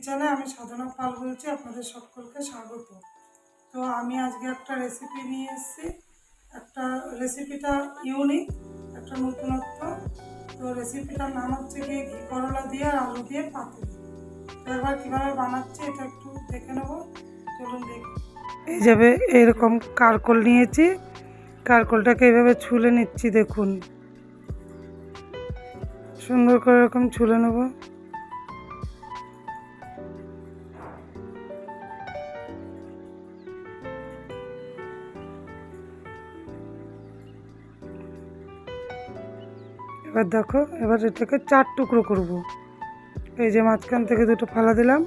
কিচেনে আমি সাধনা পাল বলছি, আপনাদের সকলকে স্বাগত। তো আমি আজকে একটা রেসিপি নিয়ে এসেছি। একটা রেসিপিটা ইউনিক, একটা নতুনত্ব। তো রেসিপিটার নাম হচ্ছে গিয়ে ঘি করলা দিয়ে আর আলু দিয়ে পাতুরি। তো এবার কীভাবে বানাচ্ছি এটা একটু দেখে নেবো, চলুন দেখি। এই যাবে এরকম কারকোল নিয়েছি, কারকোলটাকে এইভাবে ছুলে নিচ্ছি। দেখুন সুন্দর করে এরকম ছুলে নেব। এবার দেখো, এবার এটাকে 4 টুকরো করব। এই যে মাঝখান থেকে 2টো ফালা দিলাম,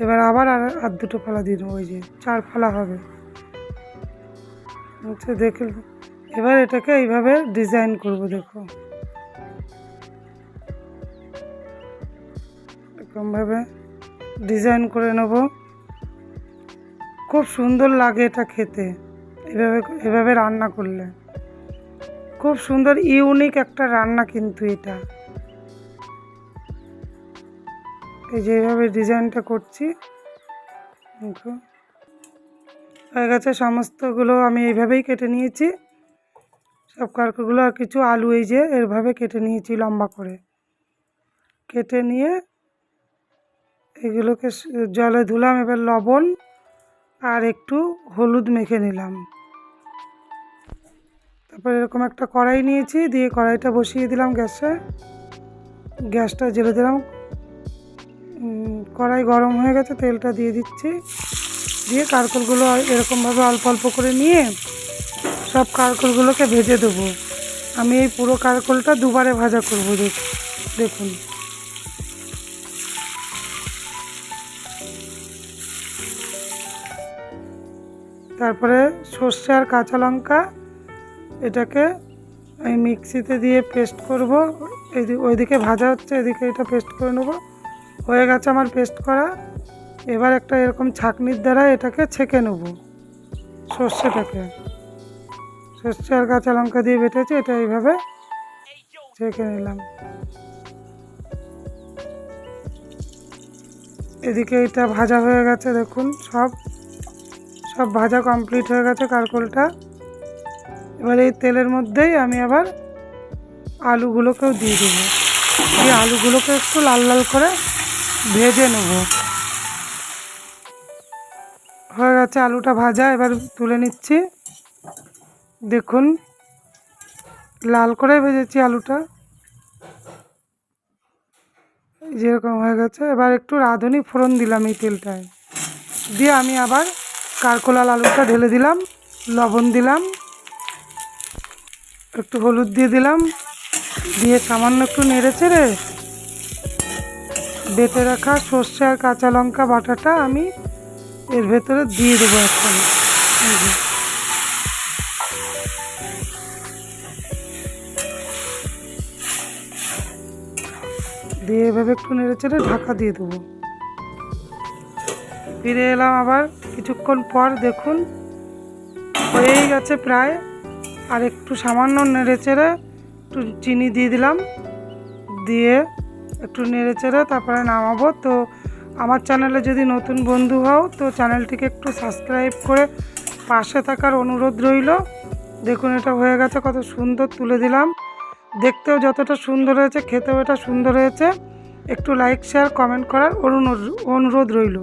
এবার আবার আর 2টো ফালা দিয়ে দেবো। ওই যে 4 ফালা হবে। আচ্ছা দেখে এবার এটাকে এইভাবে ডিজাইন করব। দেখো এরকমভাবে ডিজাইন করে নেব। খুব সুন্দর লাগে এটা খেতে, এভাবে রান্না করলে। খুব সুন্দর ইউনিক একটা রান্না কিন্তু এটা। এই যে এইভাবে ডিজাইনটা করছি। দেখো হয়ে গেছে। সমস্তগুলো আমি এইভাবেই কেটে নিয়েছি, সব কারকুগুলো। আর কিছু আলু এই যে এভাবে কেটে নিয়েছি লম্বা করে। কেটে নিয়ে এগুলোকে জলে ধুলাম। এবার লবণ আর একটু হলুদ মেখে নিলাম। তারপর এরকম একটা কড়াই নিয়েছি, দিয়ে কড়াইটা বসিয়ে দিলাম গ্যাসে। গ্যাসটা জ্বেলে দিলাম। কড়াই গরম হয়ে গেছে, তেলটা দিয়ে দিচ্ছি। দিয়ে কারকোলগুলো এরকমভাবে অল্প অল্প করে নিয়ে সব কারকোলগুলোকে ভেজে দেবো। আমি এই পুরো কারকোলটা দুবারে ভাজা করব। দেখুন তারপরে সর্ষে আর কাঁচা লঙ্কা এটাকে আমি মিক্সিতে দিয়ে পেস্ট করব। ওইদিকে ভাজা হচ্ছে, এদিকে এটা পেস্ট করে নেব। হয়ে গেছে আমার পেস্ট করা। এবার একটা এরকম ছাঁকনির দ্বারা এটাকে ছেঁকে নেব। সর্ষে আর কাঁচা লঙ্কা দিয়ে বেটেছি, এটা এইভাবে ছেঁকে নিলাম। এদিকে এটা ভাজা হয়ে গেছে। দেখুন সব ভাজা কমপ্লিট হয়ে গেছে কারকোলটা। এবার এই তেলের মধ্যেই আমি আবার আলুগুলোকেও দিয়ে দেবো। দিয়ে আলুগুলোকে একটু লাল লাল করে ভেজে নেব। হয়ে গেছে আলুটা ভাজা, এবার তুলে নিচ্ছি। দেখুন লাল করে ভেজেছি আলুটা, যেরকম হয়ে গেছে। এবার একটু রাঁধুনি ফোড়ন দিলাম এই তেলটায়। দিয়ে আমি আবার কারকোলাল আলুটা ঢেলে দিলাম, লবণ দিলাম, একটু হলুদ দিয়ে দিলাম। দিয়ে সামান্য একটু নেড়ে চেড়ে বেটে রাখা সর্ষে আর কাঁচা লঙ্কা বাটাটা আমি এর ভেতরে দিয়ে দেবো এখন। দিয়ে এভাবে একটু নেড়ে চেড়ে ঢাকা দিয়ে দেবো। ফিরে এলাম আবার কিছুক্ষণ পর। দেখুন হয়েই গেছে প্রায়। আর একটু সামান্য নেড়ে চেড়ে একটু চিনি দিয়ে দিলাম, দিয়ে একটু নেড়ে চেড়ে তারপরে নামাবো। তো আমার চ্যানেলে যদি নতুন বন্ধু হও তো চ্যানেলটিকে একটু সাবস্ক্রাইব করে পাশে থাকার অনুরোধ রইল। দেখুন এটা হয়ে গেছে, কত সুন্দর তুলে দিলাম। দেখতেও যতটা সুন্দর হয়েছে, খেতেও এটা সুন্দর হয়েছে। একটু লাইক শেয়ার কমেন্ট করার অনুরোধ রইল।